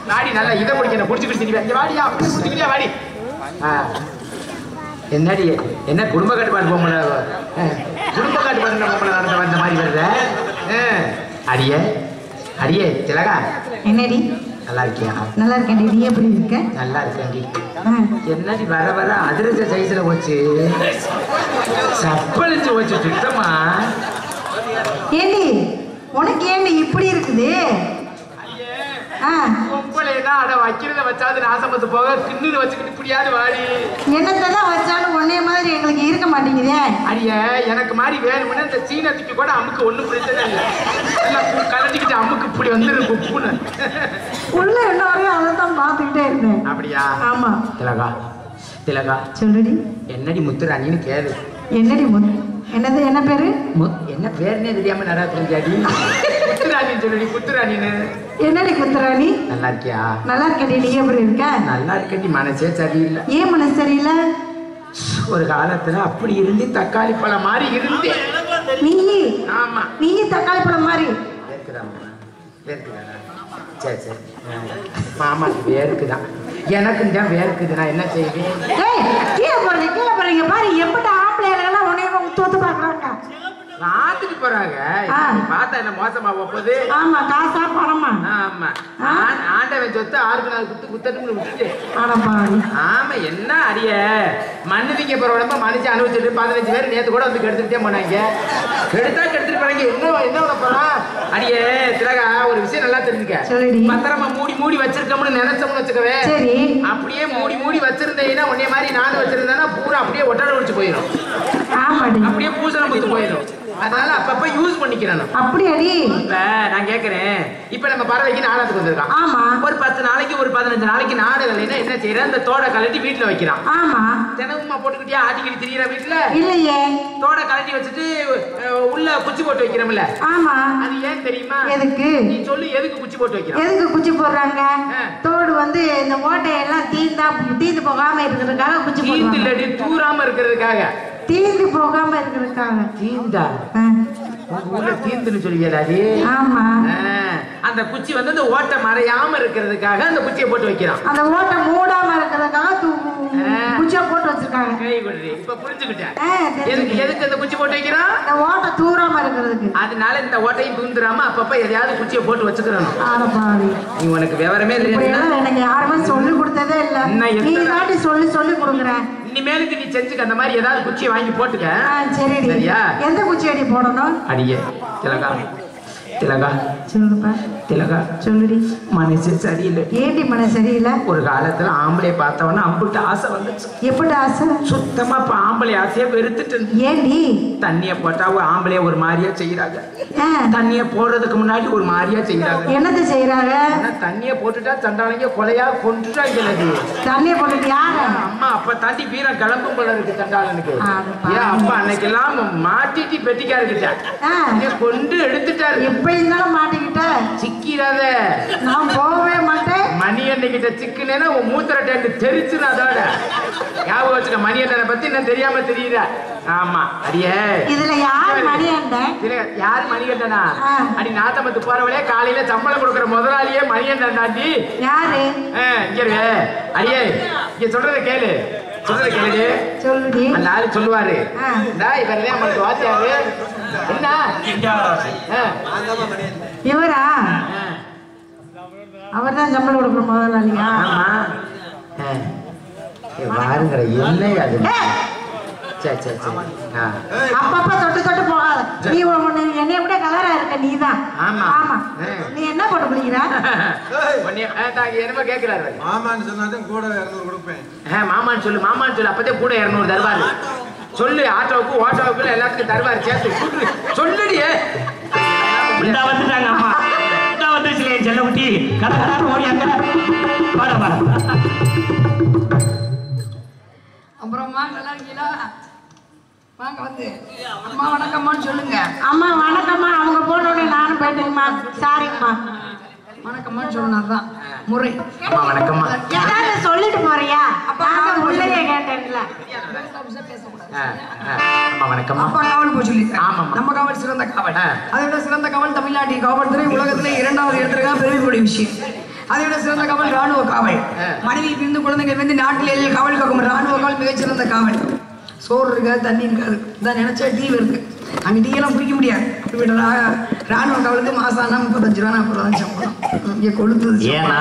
வாடி நல்லா இதை பிடிக்க பிடிச்சிக்கிட்டு திரியா வாடியா பிடிச்சிக்கிட்டியா வாடி. என்னடி என்ன குடும்ப கட்டுப்பாடு போகல குடும்ப கட்டுப்பாடு நடந்த வந்த மாதிரி வருத. அடியே அடியே திலகா என்னடி நல்லா இருக்கியா? நல்லா இருக்கேன்டி. நீ எப்படி இருக்க? நல்லா இருக்கேன்டி. என்னடி வர வர அதிரஞ்ச சைஸ்ல போச்சு சப்பளிச்சு போச்சு சுத்தமா. ஏண்டி உனக்கு ஏண்டி இப்படி இருக்குது? பொம்பளைதான் அட வைக்கிறத வச்சாது நாசமத்து போக கிண்ணுன்னு வச்சுக்கிட்டு இப்படியாவது வாடி. என்னத்தான் வச்சாலும் ஒன்னே மாதிரி எங்களுக்கு இருக்க மாட்டேங்குதே. அடிய எனக்கு மாதிரி வேணும்னா இந்த சீனத்துக்கு கூட அமுக்கு ஒண்ணும் பிரச்சனை இல்லை. கலட்டிக்கிட்டு அமுக்கு இப்படி வந்துருக்கு உப்புன்னு உள்ள என்ன வரையும் அதை தான் பார்த்துக்கிட்டே இருந்தேன். அப்படியா? ஆமா. திலகா திலகா சொல்லுடி. என்னடி முத்துராணின்னு கேளு. என்னடி என்னது என்ன பேரு? என்ன பேருன்னே தெரியாம நடக்குறாடி. குத்துராணின்னு சொல்லுடி. குத்துராணின்னு. என்னடி குத்துராணி? நல்லா இருக்கியா? நல்லா இருக்கடி. நீ எப்படி இருக்க? நல்லா இருக்கடி. மனசே சரியில்லை. ஏன் மனசு சரியில்லை? ஒரு காலத்துல அப்படி இருந்து தக்காளி பழம் மாதிரி இருந்து நீ. ஆமா நீ தக்காளி பழம் மாதிரி சரி சரி மாமாக்கு வேர்க்குதான் எனக்கும் தான் வேர்க்குது. நான் என்ன செய்வேன்? கீழே போறீங்க பாரு. எப்படி ஆம்பளைலாம் உன்னைய தோத்து பாக்குறாங்க. ராத்துக்கு போறாங்க. பார்த்தா என்ன மோசமா போகுது? ஆமா காசா பணமா? ஆமா ஆண்டவன் சொத்து ஆளுக்கு நாள் குத்தட்டும்னு விட்டுட்டு. ஆமா என்ன அடிய மண்ணுதிக்க போற உடம்ப மனுச்சு அனுபவிச்சுட்டு 15 பேர் நேத்து கூட வந்து கெடுத்துட்டே போனாங்க. கெடுத்துட்டு போறாங்க. என்ன விட போறான் அடியே திலகா? ஒரு விஷயம் நல்லா தெரிஞ்சுக்க. பத்திரமா மூடி வச்சிருக்கோம்னு நினைச்சோம்னு வச்சுக்கவே. அப்படியே மூடி வச்சிருந்தீங்கன்னா உன்னைய மாதிரி நானும் வச்சிருந்தேன்னா பூரா அப்படியே ஒட்டடை ஒடிச்சு போயிடும். அப்படியே பூசணம் முத்து போயிடும். அதனால அப்பப்ப யூஸ் பண்ணிக்கிறேன். அப்படி அடி. இப்ப நான் கேக்குறேன், இப்ப நம்ம பறவைக்கு நாடகத்துக்கு வந்திருக்கான். ஆமா. ஒரு 10 நாளைக்கு ஒரு 15 நாளைக்கு நாடகம் என்ன செய்யறேன்? இந்த தோட கலட்டி வீட்டுல வைக்கிறான். ஆமா. தினமுமா போட்டுக்கிட்டியா ஆட்டிக்கிட்டு திரியிற வீட்டுல? இல்லையே. தோட கலட்டி வச்சுட்டு உள்ள குச்சி போட்டு வைக்கிறோம்ல? ஆமா. அது ஏன் தெரியுமா? எதுக்கு? நீ சொல்லு. எதுக்கு குச்சி போட்டு வைக்கிறோம்? எதுக்கு குச்சி போடுறாங்க? தோடு வந்து இந்த ஓட்டையெல்லாம் தீந்து போகாம இருக்கிறதுக்காக குச்சி போடுறாங்க. தீந்து தூராம இருக்கிறதுக்காக. தீந்து போகாம இருக்கிறதுக்காக. தீந்தா தீந்துன்னு சொல்லியலாடி. ஆமா. அந்த குச்சி வந்து அந்த ஓட்டை மறையாம இருக்கிறதுக்காக அந்த குச்சியை போட்டு வைக்கிறான். அந்த ஓட்டை மூடாம இருக்கிறதுக்காக குச்சியை போட்டு வச்சிருக்காங்க. கை கொடுறி. இப்ப புரிஞ்சுக்கிட்டேன். எதுக்கு அந்த குச்சி போட்டு வைக்கிறான்? அந்த ஓட்டை தூராம இருக்கிறதுக்கு. அதனால இந்த ஓட்டையும் தூந்துராம அப்பப்ப எதையாவது குச்சியை போட்டு வச்சுக்கிறோம். நீ உனக்கு விவரமே இல்லையா? எனக்கு யாருமே சொல்லி கொடுத்ததே இல்ல. நீ தாண்டி சொல்லி கொடுக்குறேன். இனிமேலுக்கு நீ செஞ்சுக்க. அந்த மாதிரி ஏதாவது குச்சியை வாங்கி போட்டுக்க. சரி சரியா? எந்த குச்சி அடி போடணும்? அடியே திலகா திலகா சொல்லுப்பா. திலகா சொல்லுடி. மனசு சரியில்லை. ஏண்டி மனசு சரியில்லை? ஒரு காலத்துல ஆம்பளைய பார்த்தவொன்னா அம்புட்டு ஆசை வந்துச்சு. எப்படி ஆசை? சுத்தமா இப்ப ஆம்பளை ஆசைய வெறுத்துட்டு. ஏண்டி? தண்ணிய போட்டா ஆம்பளைய ஒரு மாதிரியா செய்யறாங்க. தண்ணிய போடுறதுக்கு முன்னாடி ஒரு மாதிரியா செய்யறாங்க. என்னத்த செய்யறாங்க? தண்ணிய போட்டுட்டா சண்டாளைங்க கொலையா கொண்டுட்டாங்க. தண்ணிய போட்டுட்டு யாரு? அம்மா அப்ப தாண்டி வீரம் கிளம்பும் போல இருக்கு சண்டாளனுக்கு. ஏன் அப்பா அன்னைக்கு எல்லாம் மாட்டிட்டு பெட்டிக்காரு கிட்ட கொண்டு எடுத்துட்டாரு. எப்ப இருந்தாலும் மாட்டிக்கிட்ட சிக்கிறாத. நான் போகவே மாட்டேன். மணி அண்ணிக்கிட்ட சிக்குனேன்னா உன் மூத்திர டேண்டு தெரிச்சுன்னு அதோட ஞாபகம் வச்சுக்க. மணி அண்ணனை பத்தி என்ன தெரியாம தெரியுற? ஆமா அடியே. இதுல யாரு மணியண்டன்? யாரு மணிகண்டனா? அடி நாத்தமத்து போறவளே காலையில சம்பளம் கொடுக்குற முதலாளியே மணிகண்டன் தாண்டி. யாரு? இங்க அடியே இங்க சொல்றத கேளு. சொல்றத கேளு. சொல்லுடி. அந்த ஆளு சொல்லுவாரு. இவரே நம்மளுக்கு வாத்தியாரு. என்ன இவரா? அவர் தான் சம்பளம் கொடுக்குற முதலாளியா? பாருங்கிற இல்லை அது. சரி சரி சரி. அப்பப்ப தொட்டு போகாத. நீ என்னைய விட கலரா இருக்க. நீதான். ஆமா ஆமா. நீ என்ன போட்டு பிடிக்கிற? என்னமா கேட்கிறாரு? மாமான்னு சொன்னாதான் கூட 200 கொடுப்பேன். மாமான்னு சொல்லு. மாமான்னு சொல்லு. அப்பதே கூட 200 தருவாரு. சொல்லு. ஆட்டோவுக்கு ஓட்டோவுக்கு எல்லாத்துக்கும் தருவாரு. சேர்த்து சொல்லுடியே. வந்துட்டாங்க அம்மா. வந்துச்சுல செல்ல குட்டி. கடற்கரை ஓடியாங்க. அப்புறமா நல்லா இருக்கீங்களா? வாங்க வந்து அம்மா வணக்கம்மான்னு சொல்லுங்க. அம்மா வணக்கம்மா. அவங்க போனோடனே நானும் போயிட்டேங்கம்மா. சாரிங்கம்மா. வணக்கம்மான்னு சொன்னாதான் முறை. அம்மா வணக்கம்மா. ஏதாவது சொல்லிட்டு போறியா? அப்பா உள்ளே கேட்டேன்ல. அம்மா வணக்கம்மா. அப்பா காவல் போய் சொல்லி. நம்ம காவல் சிறந்த காவல். அதை விட சிறந்த காவல் தமிழ்நாட்டின் காவல்துறை உலகத்திலே 2வது இடத்துல பெருமைக்கூடிய விஷயம். அதை விட சிறந்த காவல் ராணுவ காவல். மனைவி பிரிந்து குழந்தைகள் வந்து நாட்டில் காவல் காக்கும் ராணுவ காவல் மிகச்சிறந்த காவல். சோறு இருக்காது, தண்ணி இருக்காது, இதான் நினைச்சா டீ இருக்கு, அங்கே டீ எல்லாம் குடிக்க முடியாது. அப்படிப்பட்ட ராணுவ காவலுக்கு மாசம் ஆனா 35 ரூபா 40 ரூபா சம்பளம் இங்கே கொளுத்துது. ஏன்னா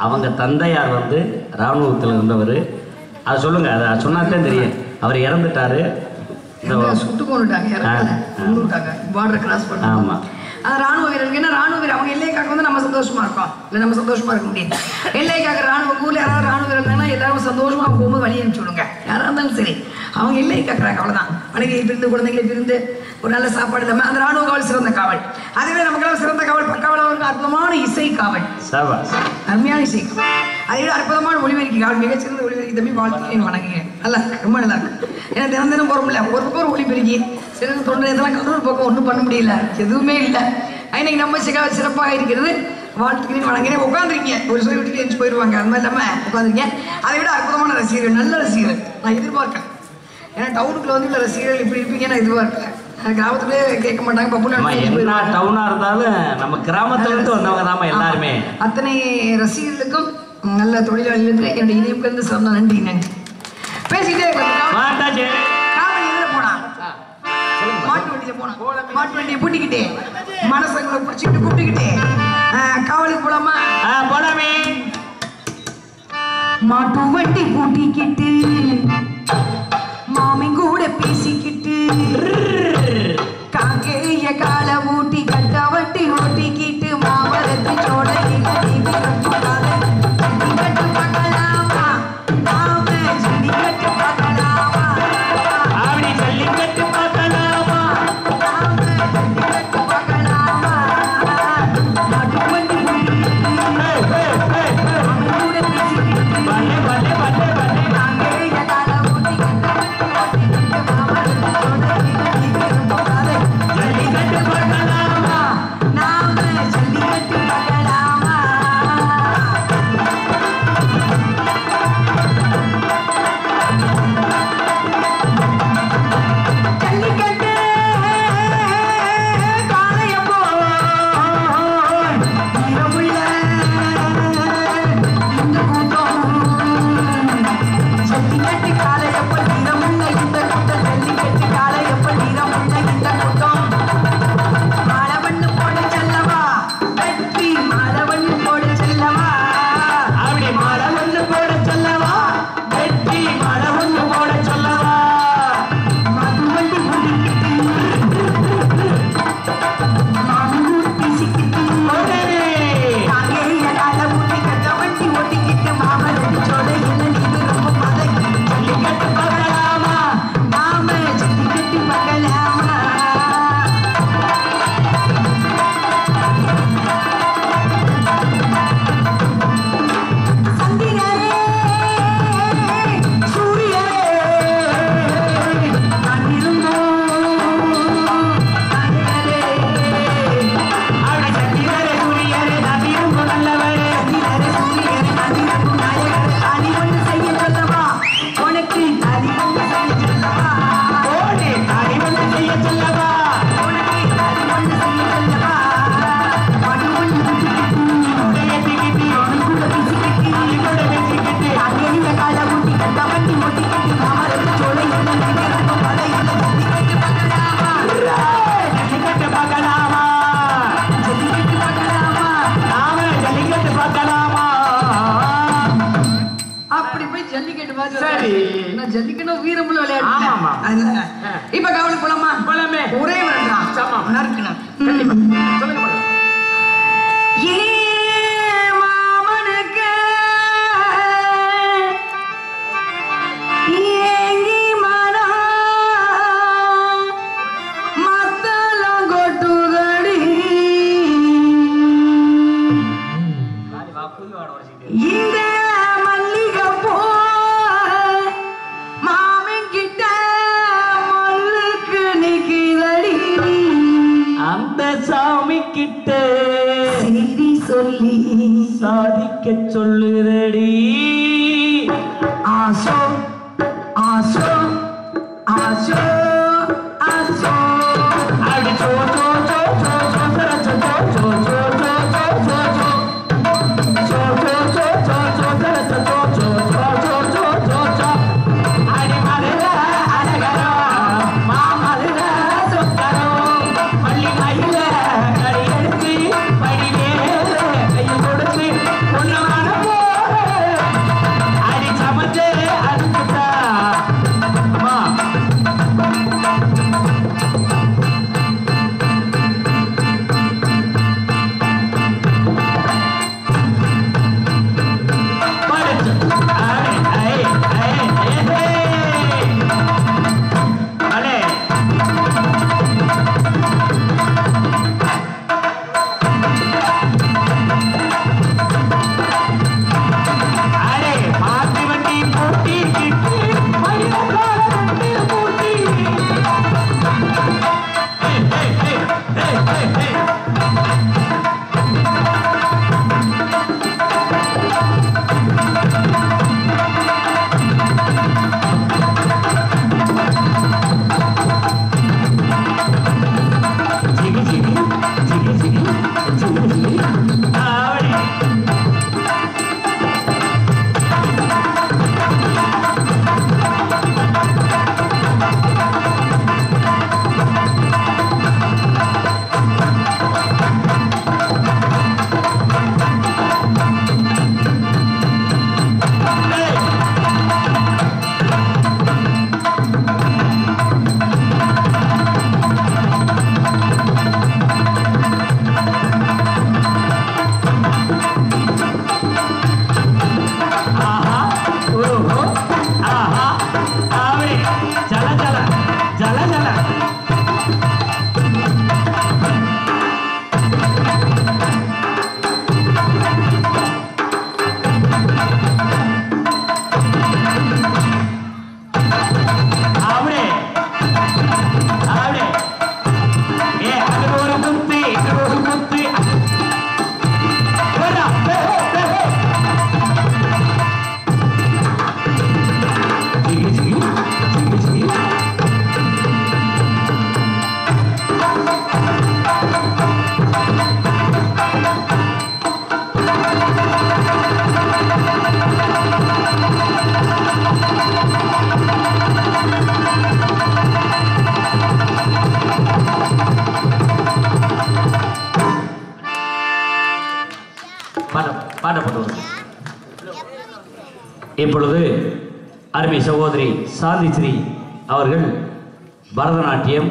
அவங்க தந்தையார் வந்து ராணுவத்தில் இருந்தவர். அதை சொல்லுங்க, அதை சொன்னாதான் தெரியும். அவர் இறந்துட்டாரு, சுட்டு கொண்டுட்டாங்க, இறந்துட்டாங்க, பார்டர் கிராஸ் பண்ணாங்க. ஆமா, அது ராணுவ வீரர்கள். ஏன்னா ராணுவ வீரர் அவங்க எல்லைக்காக வந்து நம்ம சந்தோஷமா இருக்கோம், இல்லை நம்ம சந்தோஷமா இருக்க முடியாது. எல்லைக்காக ராணுவ ஊர்ல யாராவது ராணுவ வீரர் இருந்தாங்கன்னா எல்லாரும் சந்தோஷமா போகும்போது வழி அனுப்பிச்சுடுங்க, யாராக இருந்தாலும் சரி. அவங்க எல்லை காக்குறாங்க, அவ்வளவுதான். மனைவியை பிரிந்து குழந்தைகளை பிரிந்து ஒரு நல்ல சாப்பாடு இல்லாமல் அந்த ராணுவ காவல் சிறந்த காவல். அதுவே நமக்கெல்லாம் சிறந்த காவல் பக்காவல் அவருக்கு அற்புதமான இசை காவல், அருமையான இசை காவல். அதை விட அற்புதமான ஒளிபெருக்கி காவல், மிகச்சிறந்த ஒளிபெருக்கி தம்பி வாழ்க்கையை வணங்குகிறேன். நல்லா இருக்கு, ரொம்ப நல்லா இருக்கு. ஏன்னா தினம் தினம் போற முடியல, ஒரு பக்கம் ஒரு ஒளிபெருக்கி சிறந்த தொண்டை இதெல்லாம் கல்லூர் பக்கம் ஒன்றும் பண்ண முடியல, எதுவுமே இல்லை. இன்னைக்கு நம்ம சிறப்பாக இருக்கிறது, வாழ்த்துக்கிறேன் வணங்குகிறேன். உட்காந்துருக்கீங்க, ஒரு சொல்லி விட்டுட்டு எழுந்து போயிடுவாங்க, அந்த மாதிரி இல்லாமல் உட்காந்துருக்கீங்க. அதை விட அற்புதமான ரசிகர்கள், நல்ல ரசிகர்கள் நான் எதிர்பார்க்கேன். ஏன்னா டவுனுக்குள்ள வந்து இல்லை ரசிகர்கள் இப்படி இருப்பீங்க நான் எதிர்பார்க்கல. கிராமத்துலேயே கேட்க மாட்டாங்க, பப்புனா டவுனா இருந்தாலும் நம்ம கிராமத்துல இருந்து வந்தவங்க தான் எல்லாருமே. அத்தனை ரசிகர்களுக்கும் நல்ல தொழிலாளிகளுக்கு என்னுடைய இணைப்பு இருந்து சொன்ன நன்றி. நன்றி பேசிக்கிட்டே போனா மாட்டு வண்டியில போனா, மாட்டு வண்டியை பூட்டிக்கிட்டே மனசங்களை பிடிச்சிக்கிட்டு கூப்பிட்டுக்கிட்டே காவலுக்கு போலாமா? போலாமே. மாட்டு வண்டி பூட்டிக்கிட்டு மாமின் கூட பேசிக்கிட்டு காங்கேய கால ஊட்டி கட்ட வட்டி ஓட்டிக்கிட்டு மாமரத்து சோடையில கட்டு பார்க்கலாமா? நாம ஜல்லிக்கட்டு பார்க்கலாமா? அப்படி ஜல்லிக்கட்டு பார்க்கலாமா? நாம ஜல்லிக்கட்டு பார்க்கலாமா? மாட்டு வண்டி கூட பேசிக்கிட்டு காங்கேய கால ஊட்டி கட்ட வட்டி ஓட்டிக்கிட்டு மாமரத்து சோடையில ஜல்லிக்கட்டு பார்க்கலாமா? நாம ஜல்லிக்கட்டு பார்க்கலாமா? ஜல்லிக்கட்டு காளையப்போ இரவுள்ள இந்த கூட்டம், ஜல்லிக்கட்டு காளையப்ப இரவுள்ள இந்த கூட்டம், ஜல்லிக்கட்டு காளையப்ப இரவுள்ள இந்த கூட்டம். மாலவண்ணு போட செல்லவா, வெற்றி மாலவண்ணு போட செல்லவா, அப்படி மழை போட சொல்லவா, வெற்றி மழை போட சொல்லவா. மது வண்டி ஓடிக்கிட்டு மாமூர் பேசிக்கிட்டு காங்கேய கால ஊட்டி கட்ட வண்டி ஓட்டிக்கிட்டு மாமரத்து சோலையில நீங்க ரொம்ப மதை. ஜல்லிக்கட்டு பார்க்கலாமா? நாம ஜல்லிக்கட்டு பார்க்கலாமா? சந்திரரே சூரியரே நான் இருந்தோம் நாயகரே. அப்படி சத்தியரே சூரியரே நதியும் நல்லவரே. சந்திரரே சூரியரே நான் இருக்கும் நாயகரே. அடி ஒன்று செய்ய சொல்லவா, உனக்கு அடி ஒன்று செய்ய சொல்லவா, ஓடி தாடி வந்து செய்ய சொல்லவா, உனக்கு அடி ஒன்று செய்ய சொல்லவா. அடி ஒன்று ஏத்திக்கிட்டு கூட பேசிக்கிட்டு கூட பேசிக்கிட்டு காங்கேய கால ஊட்டி கட்ட வண்டி ஓட்டிக்கிட்டு மாமரத்து சோலையில நீங்க ரொம்ப மதையில ஜல்லிக்கட்டு பார்க்கலாமா? ஜல்லிக்கட்டு பார்க்கலாமா? ஜல்லிக்கட்டு பார்க்கலாமா? நாம ஜல்லிக்கட்டு பார்க்கலாமா? அப்படி போய் ஜல்லிக்கட்டு பார்த்து சரி. நான் ஜல்லிக்கட்டு வீரமுள்ள விளையாட்டு. ஆமாமா. இப்ப காவலுக்கு போலாமா? போலாமே. ஒரே வரலாம் ஆமா. நறுக்கணும். கண்டிப்பா சொல்லுங்க மேடம். ஏ மாமனுக்கு ஏங்கி மனம் மத்தளம் கொட்டுதடி, இந்த மல்லிகைப்பூ மாமன்கிட்ட மல்லுக்கு நிக்குதடி, அந்த சாமி கிட்ட செய்தி சொல்லி சாதிக்க சொல்லுதடி. ஆசோ ஆசோ ஆசோ ஆசோ அப்படி சோ சோ சோ சோ சோ சர சோ சோ சோ சோ சோ சோ சோ சோ இப்பொழுது அருமை சகோதரி சாந்திஸ்ரீ அவர்கள் பரதநாட்டியம்